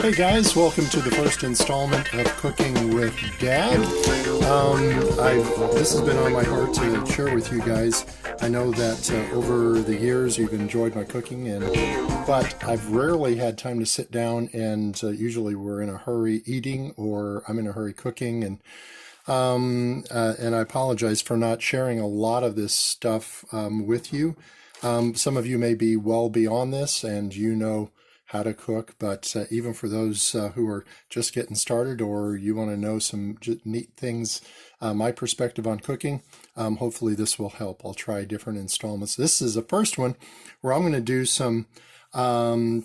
Hey guys, welcome to the first installment of Cooking with Dad. This has been on my heart to share with you guys. I know that over the years you've enjoyed my cooking, but I've rarely had time to sit down, and usually we're in a hurry eating or I'm in a hurry cooking, and I apologize for not sharing a lot of this stuff with you. Some of you may be well beyond this and you know how to cook, but even for those who are just getting started, or you want to know some neat things, my perspective on cooking, hopefully this will help. I'll try different installments. This is the first one where I'm going to do some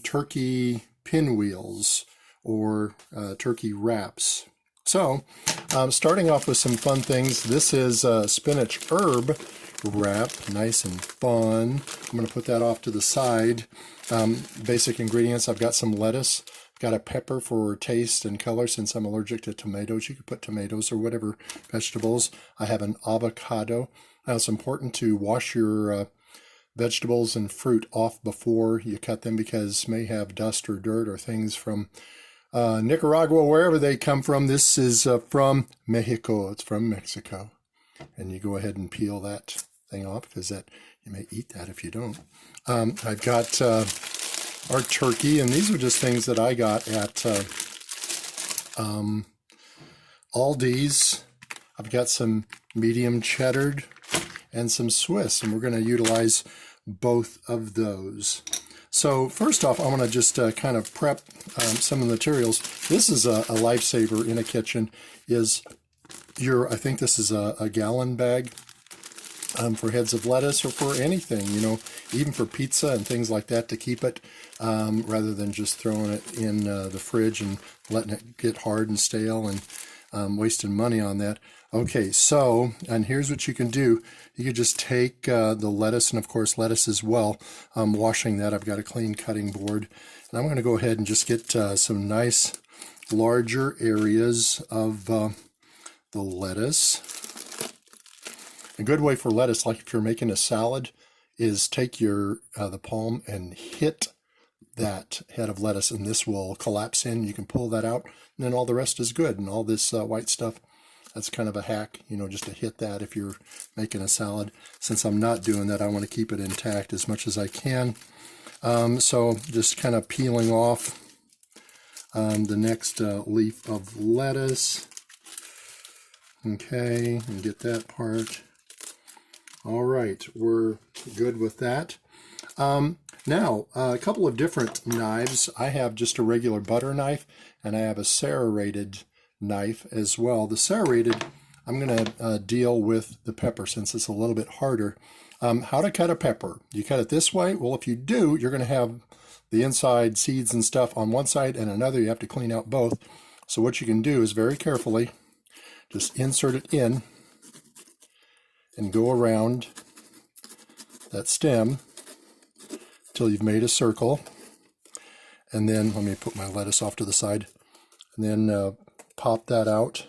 turkey pinwheels or turkey wraps. So starting off with some fun things, this is spinach herb wrap, nice and fun. I'm going to put that off to the side. Basic ingredients, I've got some lettuce, I've got a pepper for taste and color since I'm allergic to tomatoes. You could put tomatoes or whatever vegetables. I have an avocado. Now it's important to wash your vegetables and fruit off before you cut them, because may have dust or dirt or things from Nicaragua, wherever they come from. This is from Mexico. It's from Mexico. And you go ahead and peel that thing off, because that you may eat that if you don't. I've got our turkey, and these are just things that I got at Aldi's. I've got some medium cheddar and some Swiss, and we're going to utilize both of those. So first off, I want to just kind of prep some of the materials. This is a lifesaver in a kitchen. I think this is a gallon bag for heads of lettuce, or for anything, even for pizza and things like that, to keep it rather than just throwing it in the fridge and letting it get hard and stale and wasting money on that. Okay, so, and here's what you can do. You could just take the lettuce, and of course lettuce as well. I'm washing that. I've got a clean cutting board, and I'm going to go ahead and just get some nice larger areas of the lettuce. A good way for lettuce, like if you're making a salad, is take the palm and hit that head of lettuce, and this will collapse in. You can pull that out, and then all the rest is good. And all this white stuff, that's kind of a hack, just to hit that if you're making a salad. Since I'm not doing that, I want to keep it intact as much as I can. So just kind of peeling off the next leaf of lettuce. Okay, and get that part. All right, we're good with that. Now, a couple of different knives. I have just a regular butter knife, and I have a serrated knife as well. The serrated, I'm going to deal with the pepper since it's a little bit harder. How to cut a pepper. You cut it this way. Well, if you do, you're going to have the inside seeds and stuff on one side and another. You have to clean out both. So what you can do is very carefully just insert it in and go around that stem until you've made a circle. And then let me put my lettuce off to the side, and then pop that out,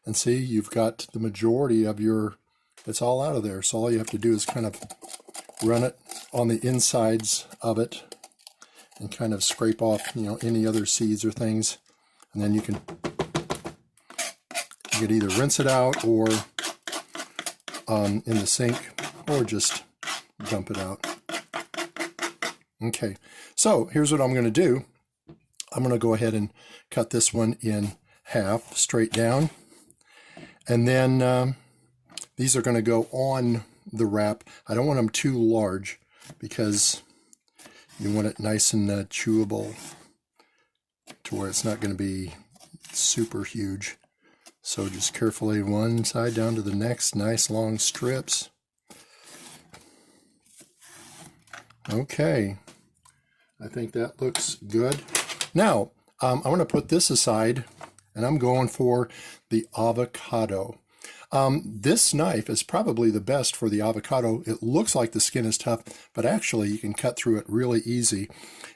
and see, you've got the majority of it's all out of there. So all you have to do is kind of run it on the insides of it and kind of scrape off any other seeds or things, and then you can either rinse it out or in the sink, or just dump it out. Okay, so here's what I'm going to do. I'm going to go ahead and cut this one in half straight down, and then these are going to go on the wrap. I don't want them too large, because you want it nice and chewable, to where it's not going to be super huge. So just carefully one side down to the next, nice long strips. Okay, I think that looks good. Now, I want to put this aside, and I'm going for the avocado. This knife is probably the best for the avocado. It looks like the skin is tough, but actually you can cut through it really easy.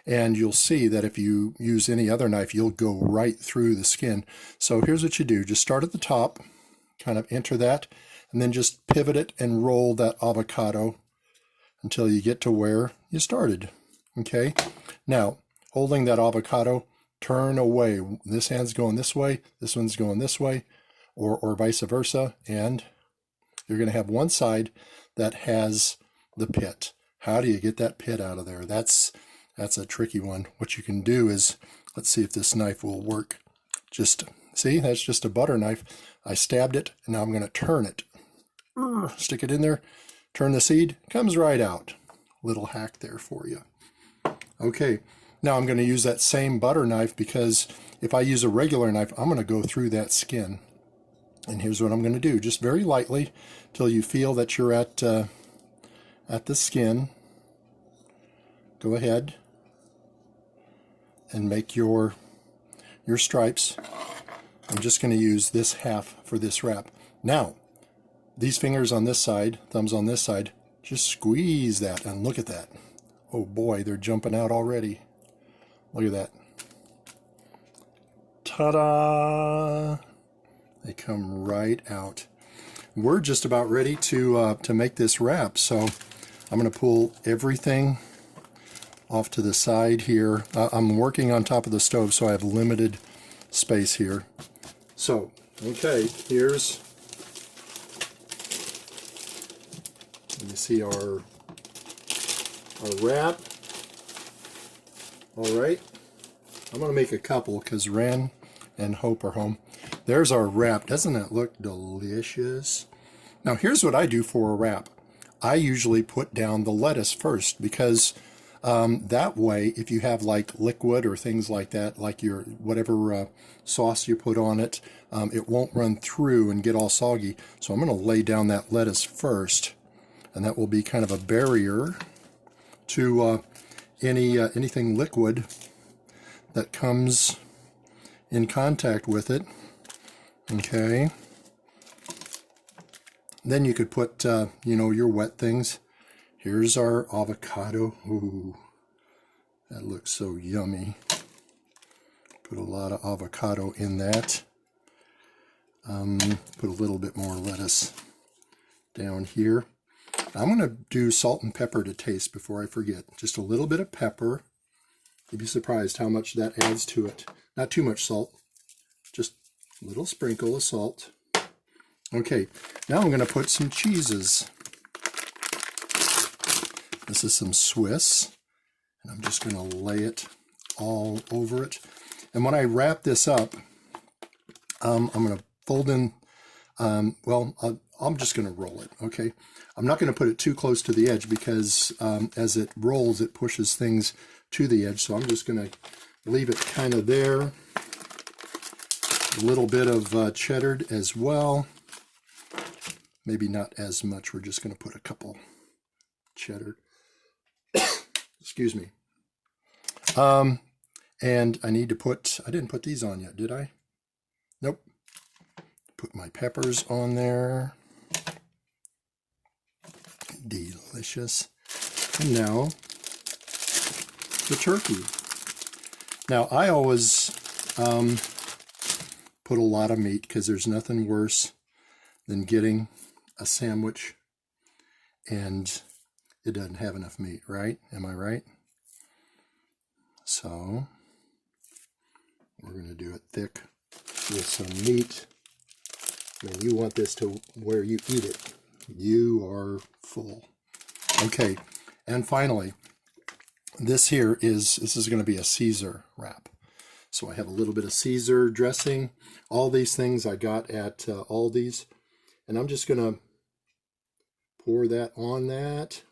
And you'll see that if you use any other knife, you'll go right through the skin. So here's what you do. Just start at the top, kind of enter that, and then just pivot it and roll that avocado until you get to where you started. Okay, now holding that avocado, turn away. This hand's going this way, this one's going this way, or vice versa, and you're going to have one side that has the pit. How do you get that pit out of there? That's a tricky one. What you can do is, let's see if this knife will work. Just, see, that's just a butter knife. I stabbed it, and now I'm going to turn it. Stick it in there, turn the seed, comes right out. Little hack there for you. Okay, now I'm going to use that same butter knife, because if I use a regular knife, I'm going to go through that skin. And here's what I'm going to do, just very lightly, till you feel that you're at the skin. Go ahead and make your stripes. I'm just going to use this half for this wrap. Now, these fingers on this side, thumbs on this side, just squeeze that, and look at that. Oh boy, they're jumping out already. Look at that. Ta-da! They come right out. We're just about ready to make this wrap, so I'm going to pull everything off to the side here. I'm working on top of the stove, so I have limited space here. So, okay, here's, let me see our wrap. All right, I'm going to make a couple because Ren and Hope are home. There's our wrap. Doesn't that look delicious? Now, here's what I do for a wrap. I usually put down the lettuce first, because that way, if you have like liquid or things like that, like your whatever sauce you put on it, it won't run through and get all soggy. So I'm going to lay down that lettuce first, and that will be kind of a barrier to anything liquid that comes in contact with it. Okay. Then you could put, you know, your wet things. Here's our avocado. Ooh, that looks so yummy. Put a lot of avocado in that. Put a little bit more lettuce down here. I'm going to do salt and pepper to taste before I forget. Just a little bit of pepper. You'd be surprised how much that adds to it. Not too much salt. Just a little sprinkle of salt. Okay, now I'm going to put some cheeses. This is some Swiss, and I'm just going to lay it all over it. And when I wrap this up, I'm going to fold in, I'm just going to roll it, okay? I'm not going to put it too close to the edge, because as it rolls, it pushes things to the edge. So I'm just going to leave it kind of there. A little bit of cheddar as well. Maybe not as much. We're just going to put a couple cheddar. Excuse me. And I need to put, I didn't put these on yet, did I? Nope. Put my peppers on there. Delicious. And now, the turkey. Now, I always put a lot of meat, because there's nothing worse than getting a sandwich and it doesn't have enough meat, right? Am I right? So we're going to do it thick with some meat. I mean, you want this to where you eat it, you are full. Okay, and finally, this is going to be a Caesar wrap. So I have a little bit of Caesar dressing. All these things I got at Aldi's. And I'm just going to pour that on that.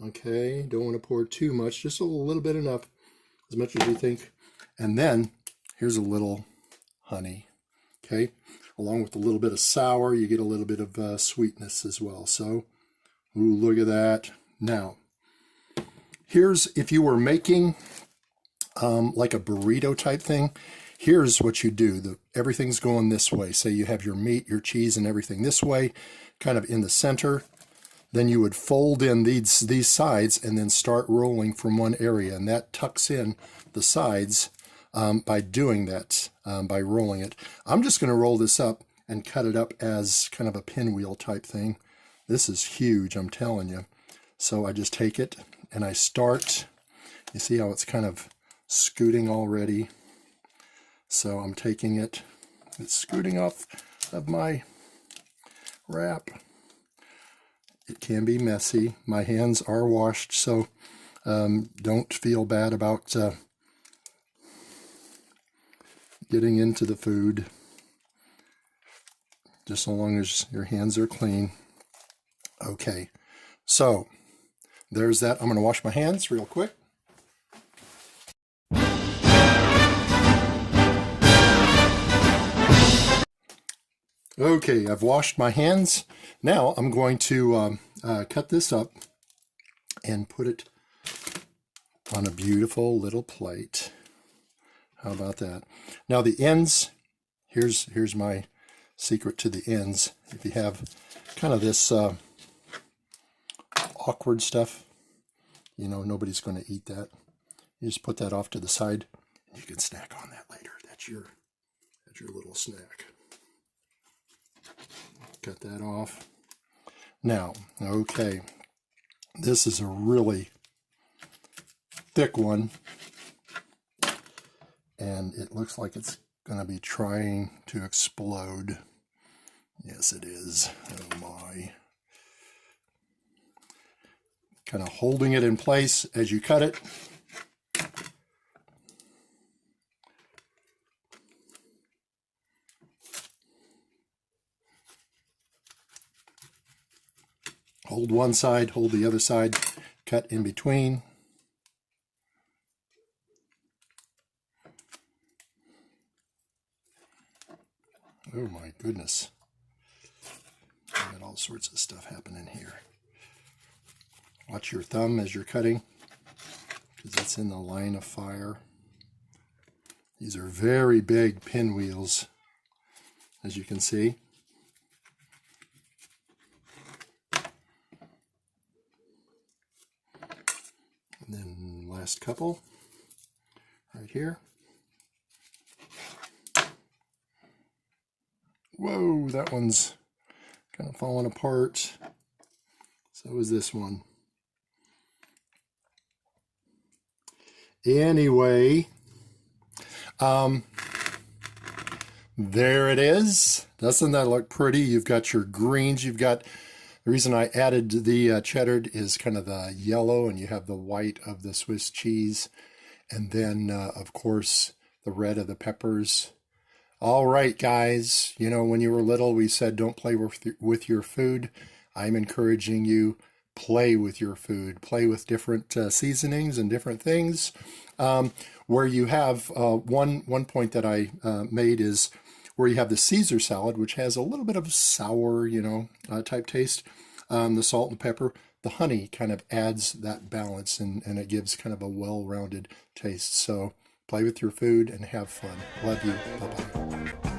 Okay, don't want to pour too much, just a little bit enough, as much as you think. And then, here's a little honey. Okay, along with a little bit of sour, you get a little bit of sweetness as well. So, ooh, look at that. Now, here's, if you were making like a burrito type thing, here's what you do. Everything's going this way. Say you have your meat, your cheese, and everything this way, kind of in the center. Then you would fold in these sides and then start rolling from one area. And that tucks in the sides by doing that, by rolling it. I'm just going to roll this up and cut it up as kind of a pinwheel type thing. This is huge, I'm telling you. So I just take it and I start, you see how it's kind of scooting already. So I'm taking it. It's scooting off of my wrap. It can be messy. My hands are washed, so don't feel bad about getting into the food, just so long as your hands are clean. Okay, so there's that. I'm going to wash my hands real quick. Okay, I've washed my hands. Now I'm going to cut this up and put it on a beautiful little plate. How about that? Now the ends, here's my secret to the ends. If you have kind of this awkward stuff, you know, nobody's going to eat that. You just put that off to the side, and you can snack on that later. That's your little snack. Cut that off. Now, okay, this is a really thick one, and it looks like it's going to be trying to explode. Yes, it is. Oh my. Kind of holding it in place as you cut it. Hold one side, hold the other side, cut in between. Oh my goodness. Got all sorts of stuff happening here. Watch your thumb as you're cutting, because it's in the line of fire. These are very big pinwheels, as you can see. And then last couple right here. Whoa, that one's kind of falling apart. So is this one. Anyway, there it is. Doesn't that look pretty? You've got your greens. You've got, the reason I added the cheddar is kind of the yellow, and you have the white of the Swiss cheese. And then, of course, the red of the peppers. All right, guys. You know, when you were little, we said don't play with your food. I'm encouraging you, play with your food. Play with different seasonings and different things. Where you have one point that I made is where you have the Caesar salad, which has a little bit of sour, you know, type taste. The salt and pepper, the honey kind of adds that balance, and it gives kind of a well-rounded taste. So play with your food and have fun. Love you. Bye-bye.